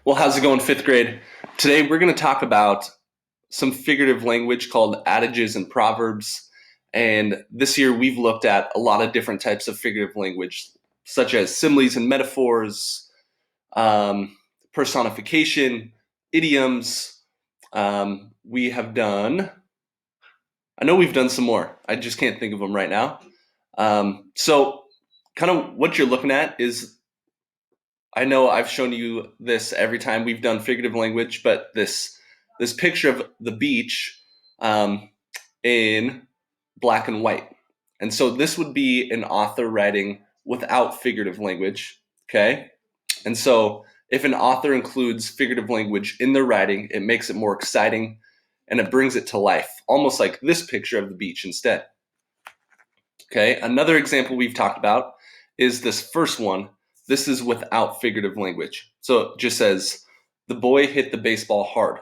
Well, how's it going, fifth grade? Today we're going to talk about some figurative language called adages and proverbs. And this year we've looked at a lot of different types of figurative language, such as similes and metaphors, um, personification, idioms. We have done, I know we've done some more. I just can't think of them right now. So, kind of what you're looking at is I know I've shown you this every time we've done figurative language, but this picture of the beach um, in black and white, and so this would be an author writing without figurative language. Okay, and so if an author includes figurative language in their writing, it makes it more exciting and it brings it to life, almost like this picture of the beach instead. Okay, another example we've talked about is this first one. This is without figurative language. So it just says, the boy hit the baseball hard.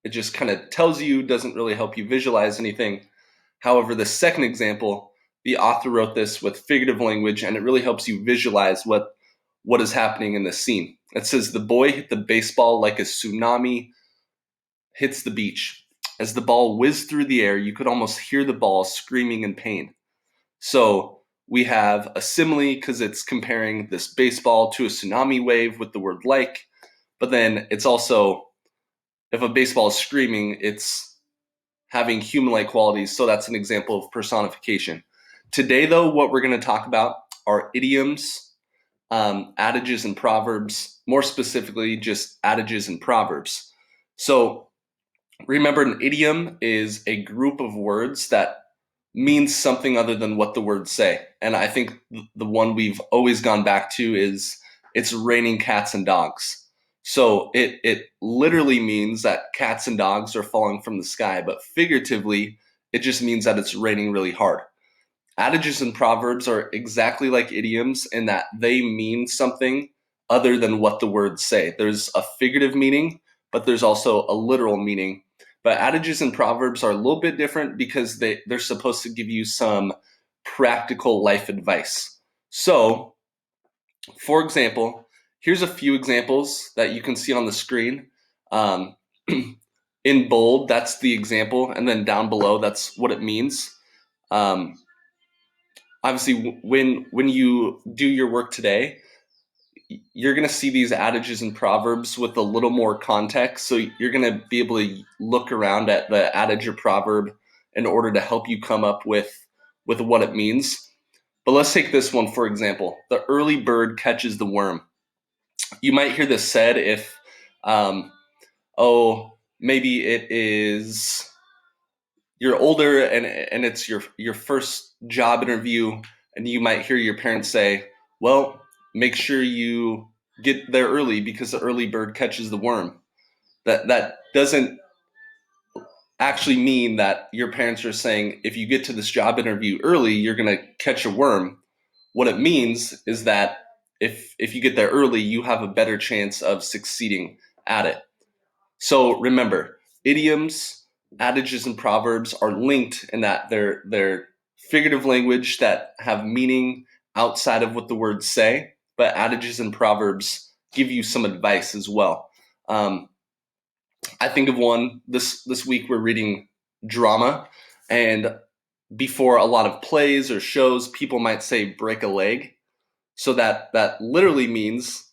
It just kind of tells you, doesn't really help you visualize anything. However, the second example, the author wrote this with figurative language and it really helps you visualize what is happening in the scene. It says, the boy hit the baseball like a tsunami hits the beach. As the ball whizzed through the air, you could almost hear the ball screaming in pain. So we have a simile because it's comparing this baseball to a tsunami wave with the word like, but then it's also, if a baseball is screaming, it's having human-like qualities. So that's an example of personification. Today, though, what we're going to talk about are idioms, adages, and proverbs, more specifically, just adages and proverbs. So remember, an idiom is a group of words that means something other than what the words say. And I think the one we've always gone back to is it's raining cats and dogs. So it literally means that cats and dogs are falling from the sky, but figuratively, it just means that it's raining really hard. Adages and proverbs are exactly like idioms in that they mean something other than what the words say. There's a figurative meaning, but there's also a literal meaning. But adages and proverbs are a little bit different because they're supposed to give you some practical life advice. So, for example, here's a few examples that you can see on the screen. Um, in bold, that's the example, and then down below, that's what it means. Um, Obviously, when you do your work today, you're going to see these adages and proverbs with a little more context. So you're going to be able to look around at the adage or proverb in order to help you come up with what it means. But let's take this one, for example. The early bird catches the worm. You might hear this said if, oh, maybe it is you're older and it's your first job interview, and you might hear your parents say, well, make sure you get there early because the early bird catches the worm. That doesn't actually mean that your parents are saying if you get to this job interview early, you're going to catch a worm. What it means is that if you get there early, you have a better chance of succeeding at it. So remember, idioms, adages, and proverbs are linked in that they're figurative language that have meaning outside of what the words say, but adages and proverbs give you some advice as well. I think of one this week. We're reading drama, and before a lot of plays or shows, people might say break a leg. So that literally means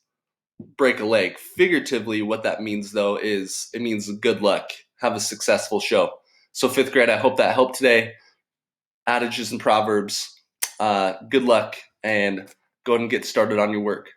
break a leg. Figuratively, what that means though is it means good luck, have a successful show. So fifth grade, I hope that helped today. Adages and proverbs, good luck, and go ahead and get started on your work.